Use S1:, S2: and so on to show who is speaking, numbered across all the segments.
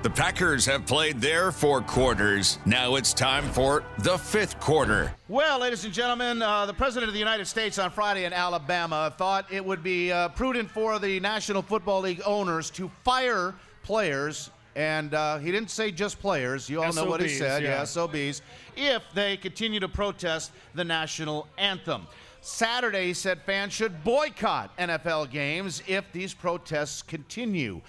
S1: The Packers have played their 4 quarters. Now it's time for the 5th quarter.
S2: Well, ladies and gentlemen, the President of the United States on Friday in Alabama thought it would be prudent for the National Football League owners to fire players, and he didn't say just players. You all know what he said. Yeah, SOBs, if they continue to protest the national anthem. Saturday, he said fans should boycott NFL games if these protests continue.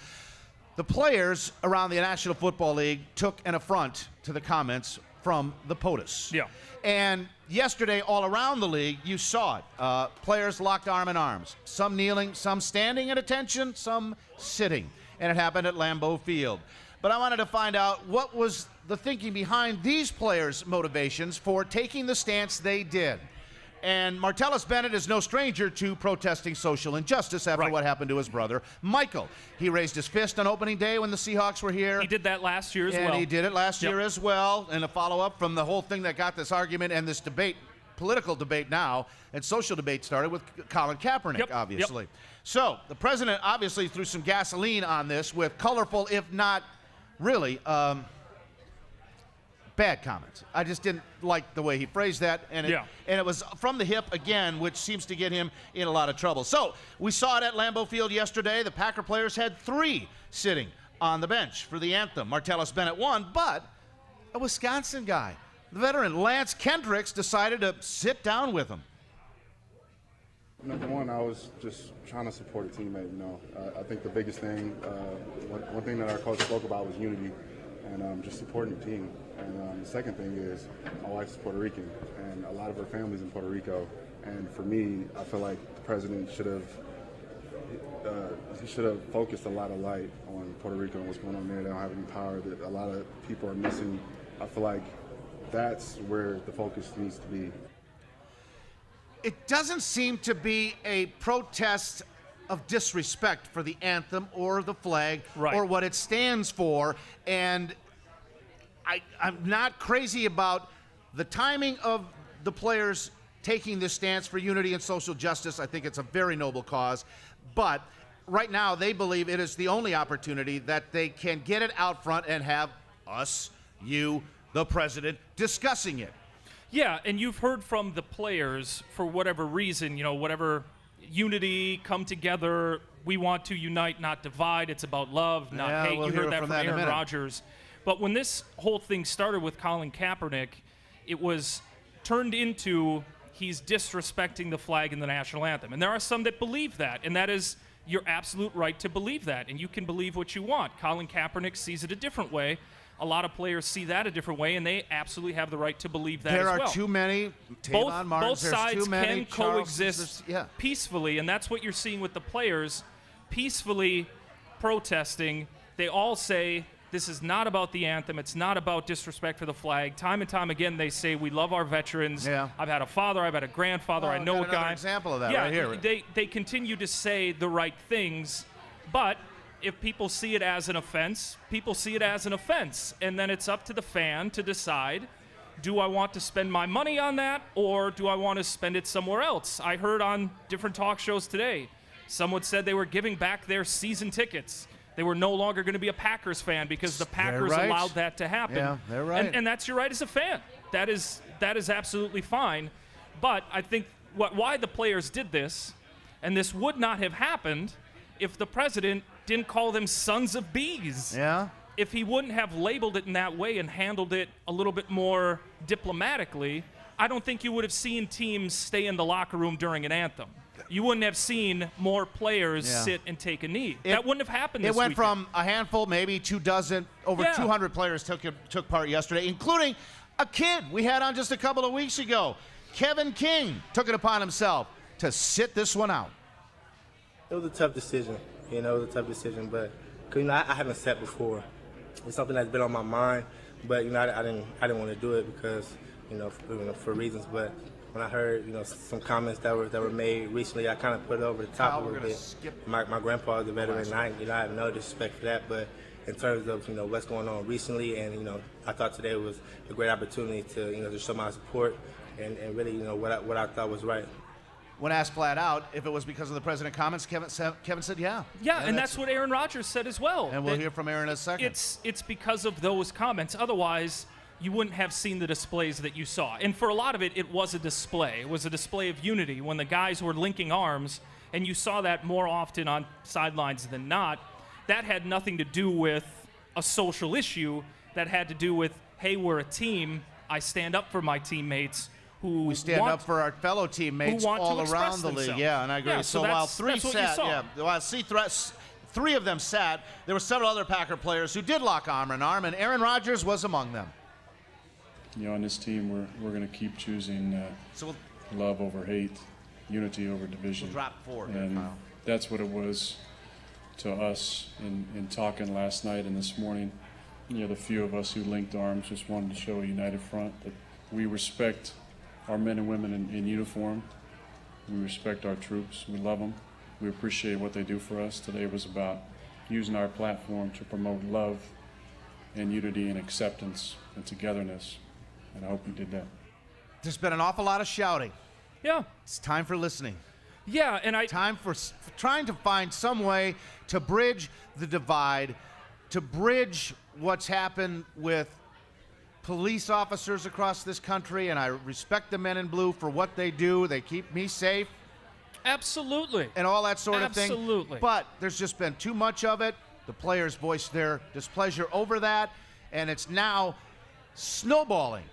S2: The players around the National Football League took an affront to the comments from the POTUS.
S3: Yeah.
S2: And yesterday, all around the league, you saw it. Players locked arm in arms. Some kneeling, some standing at attention, some sitting. And it happened at Lambeau Field. But I wanted to find out what was the thinking behind these players' motivations for taking the stance they did. And Martellus Bennett is no stranger to protesting social injustice after what happened to his brother, Michael. He raised his fist on opening day when the Seahawks were here.
S3: He did that last year as well.
S2: And he did it last year as well. And a follow-up from the whole thing that got this argument and this debate, political debate now, and social debate started with Colin Kaepernick, obviously. So the president obviously threw some gasoline on this with colorful, if not really, bad comments. I just didn't like the way he phrased that, and it was from the hip again, which seems to get him in a lot of trouble. So we saw it at Lambeau Field yesterday. The Packer players had 3 sitting on the bench for the anthem. Martellus Bennett won, but a Wisconsin guy, the veteran Lance Kendricks, decided to sit down with him.
S4: Number one, I was just trying to support a teammate. I think the biggest thing, one thing that our coach spoke about was unity, and just supporting the team. And the second thing is my wife's Puerto Rican, and a lot of her family's in Puerto Rico. And for me, I feel like the president should have focused a lot of light on Puerto Rico and what's going on there. They don't have any power that a lot of people are missing. I feel like that's where the focus needs to be.
S2: It doesn't seem to be a protest of disrespect for the anthem or the flag or what it stands for. And I'm not crazy about the timing of the players taking this stance for unity and social justice. I think it's a very noble cause. But right now, they believe it is the only opportunity that they can get it out front and have us, you, the president, discussing it.
S3: Yeah, and you've heard from the players for whatever reason, whatever unity, come together. We want to unite, not divide. It's about love, not hate. You heard that from Aaron Rodgers. But when this whole thing started with Colin Kaepernick, it was turned into he's disrespecting the flag and the national anthem. And there are some that believe that, and that is your absolute right to believe that, and you can believe what you want. Colin Kaepernick sees it a different way. A lot of players see that a different way, and they absolutely have the right to believe that as well.
S2: There are too many.
S3: Both sides can coexist peacefully, and that's what you're seeing with the players peacefully protesting. They all say, this is not about the anthem. It's not about disrespect for the flag. Time and time again, they say, we love our veterans.
S2: Yeah.
S3: I've had a father. I've had a grandfather. I know a guy.
S2: Example of that right here.
S3: They continue to say the right things, but if people see it as an offense, people see it as an offense. And then it's up to the fan to decide, do I want to spend my money on that, or do I want to spend it somewhere else? I heard on different talk shows today, someone said they were giving back their season tickets. They were no longer going to be a Packers fan because the Packers allowed that to happen.
S2: Yeah, they're right.
S3: And that's your right as a fan. That is absolutely fine. But I think why the players did this, and this would not have happened if the president didn't call them sons of bees.
S2: Yeah.
S3: If he wouldn't have labeled it in that way and handled it a little bit more diplomatically, I don't think you would have seen teams stay in the locker room during an anthem. You wouldn't have seen more players sit and take a knee. That wouldn't have happened this
S2: weekend.
S3: It
S2: went from a handful, maybe 24, over 200 players took part yesterday, including a kid we had on just a couple of weeks ago. Kevin King took it upon himself to sit this one out.
S5: It was a tough decision, but I haven't sat before. It's something that's been on my mind, but I didn't want to do it because for reasons. But when I heard some comments that were made recently, I kind of put it over the top a little bit. My grandpa is a veteran, and I have no disrespect for that, but in terms of what's going on recently, and I thought today was a great opportunity to to show my support and really what I thought was right.
S2: when asked flat out if it was because of the president comments, Kevin said, yeah.
S3: Yeah, and that's what Aaron Rodgers said as well.
S2: And we'll hear from Aaron in a second.
S3: It's because of those comments. Otherwise, you wouldn't have seen the displays that you saw. And for a lot of it, it was a display. It was a display of unity when the guys were linking arms, and you saw that more often on sidelines than not. That had nothing to do with a social issue. That had to do with, hey, we're a team. I stand up for my teammates. We
S2: stand up for our fellow teammates all around the league. Yeah, and I agree.
S3: Yeah,
S2: so while three of them sat, there were several other Packer players who did lock arm in arm, and Aaron Rodgers was among them.
S6: You know, on this team, we're going to keep choosing love over hate, unity over division.
S2: We'll drop forward,
S6: and
S2: Kyle.
S6: That's what it was to us in talking last night and this morning. You know, the few of us who linked arms just wanted to show a united front, that we respect our men and women in uniform. We respect our troops. We love them. We appreciate what they do for us. Today was about using our platform to promote love and unity and acceptance and togetherness. And I hope we did that.
S2: There's been an awful lot of shouting.
S3: Yeah.
S2: It's time for listening.
S3: Yeah, and
S2: time for trying to find some way to bridge the divide, to bridge what's happened with police officers across this country, and I respect the men in blue for what they do. They keep me safe.
S3: Absolutely.
S2: And all that sort of thing.
S3: Absolutely.
S2: But there's just been too much of it. The players voiced their displeasure over that, and it's now snowballing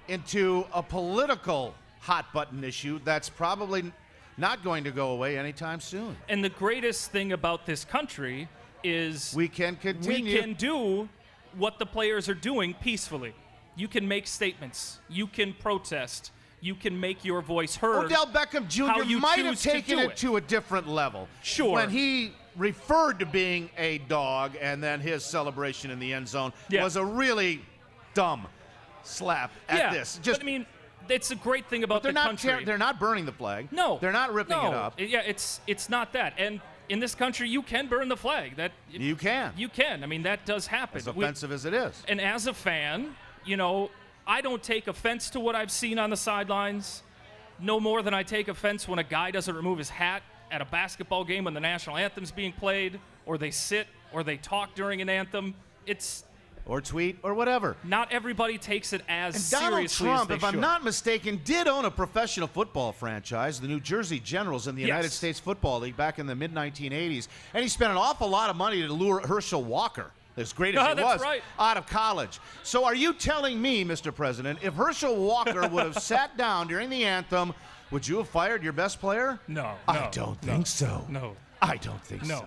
S2: into a political hot-button issue that's probably not going to go away anytime soon.
S3: And the greatest thing about this country is
S2: we can continue.
S3: We can do what the players are doing peacefully. You can make statements. You can protest. You can make your voice heard.
S2: Odell Beckham Jr. might have taken it to a different level.
S3: Sure.
S2: When he referred to being a dog, and then his celebration in the end zone was a really dumb slap at this.
S3: But I mean, it's a great thing about the country.
S2: They're not burning the flag.
S3: No.
S2: They're not ripping it up.
S3: Yeah, it's not that. And in this country, you can burn the flag.
S2: You can.
S3: You can. I mean, that does happen.
S2: As offensive as it is.
S3: And as a fan, you know, I don't take offense to what I've seen on the sidelines no more than I take offense when a guy doesn't remove his hat at a basketball game when the national anthem's being played, or they sit, or they talk during an anthem.
S2: Or tweet, or whatever.
S3: Not everybody takes it as seriously
S2: Donald Trump,
S3: as they
S2: if I'm not mistaken, did own a professional football franchise, the New Jersey Generals in the United States Football League back in the mid-1980s, and he spent an awful lot of money to lure Herschel Walker, as great as he was, out of college. So are you telling me, Mr. President, if Herschel Walker would have sat down during the anthem, would you have fired your best player?
S3: No.
S2: I don't think so.
S3: No.
S2: I don't think so.